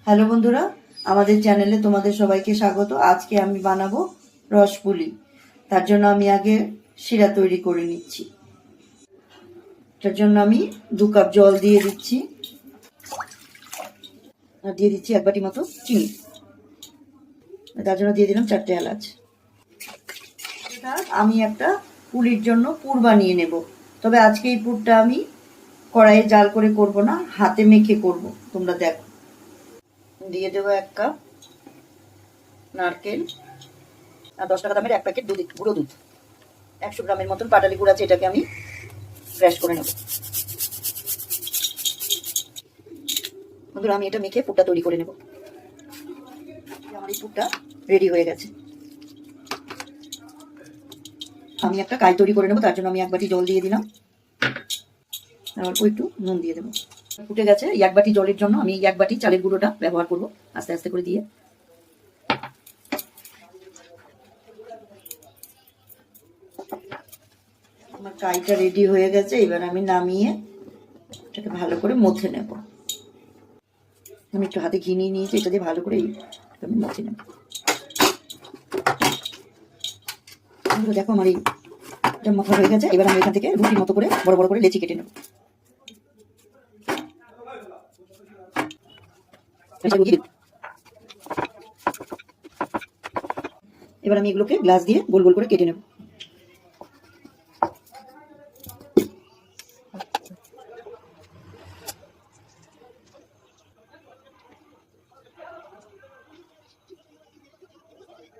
Hello বন্ধুরা, আমাদের চ্যানেলে তোমাদের সবাইকে স্বাগত। আজকে আমি বানাবো রসপুলি। তার জন্য আমি আগে শিরা তৈরি করে নিচ্ছি। তার জন্য আমি 2 কাপ জল দিয়ে দিচ্ছি, আর দিয়ে দিচ্ছি 1 বাটি মতো চিনি। তার জন্য দিয়ে দিলাম 4টে এলাচ। আমি একটা পুলির জন্য পুর বানিয়ে নেব। তবে আজকে এই পুরটা আমি কড়াইয়ে জাল করে করব না, হাতে মেখে করব। তোমরা দেখো। দিয়ে দেবো 1 কাপ নারকেল আর 10 টাকা দামের 1 প্যাকেট দুধ, গুঁড়ো দুধ। 100 গ্রামের মতন পাটালি গুঁড়ো আছে, এটাকে আমি ক্র্যাশ করে নেব। বন্ধুরা, আমি এটা মেখে পুরটা তৈরি করে নেব। আমার এই পুরটা রেডি হয়ে গেছে। আমি একটা কাই তৈরি করে নেব। তার জন্য আমি 1 বাটি জল দিয়ে দিলাম, অল্প একটু নুন দিয়ে দেবো। ফুটে গেছে। 1 বাটি জলের জন্য আমি 1 বাটি চালের গুঁড়োটা ব্যবহার করব, আস্তে আস্তে করে দিয়ে। আমার কাইটা রেডি হয়ে গেছে। এবার আমি নামিয়ে এটাকে ভালো করে মথে নেব। আমি একটু হাতে ঘি নিয়ে নিয়েছি, এটা দিয়ে ভালো করে আমি মথে নেব। দেখো আমার এইটা মথা হয়ে গেছে। এবার আমি এখান থেকে রুটির মতো করে বড় বড় করে লেচি কেটে নেব। এবার আমি এগুলোকে গ্লাস দিয়ে গোল গোল করে কেটে নেব।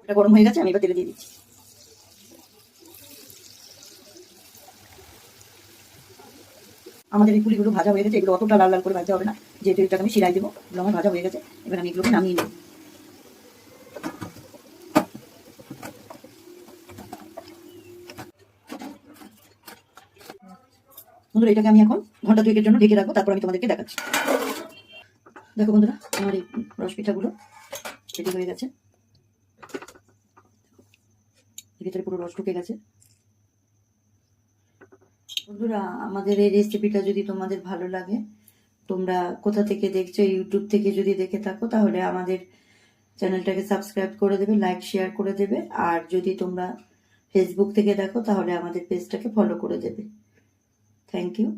এটা গরম হয়ে গেছে, আমি এবার তেলে দিয়ে দিচ্ছি। আমাদের এই পুলিগুলো ভাজা হয়ে গেছে। এগুলো অতটা লাল লাল করে ভাজতে হবে না, যেহেতু এটাকে আমি শিরাই দেবো। এগুলো আমার ভাজা হয়ে গেছে। এবার আমি এগুলোকে নামিয়ে নেব। বন্ধুরা, এটাকে আমি এখন ঘন্টা 2-এর জন্য ঢেকে রাখবো, তারপর আমি তোমাদেরকে দেখাচ্ছি। দেখো বন্ধুরা, আমার এই রস পিঠাগুলো রেডি হয়ে গেছে। ভিতরে পুরো রস ঢুকে গেছে। বন্ধুরা, আমাদের এই রেসিপিটা যদি তোমাদের ভালো লাগে, তোমরা কোথা থেকে দেখছো, ইউটিউব থেকে যদি দেখে থাকো, তাহলে আমাদের চ্যানেলটাকে সাবস্ক্রাইব করে দেবে, লাইক শেয়ার করে দেবে। আর যদি তোমরা ফেসবুক থেকে দেখো, তাহলে আমাদের পেজটাকে ফলো করে দেবে। Thank you.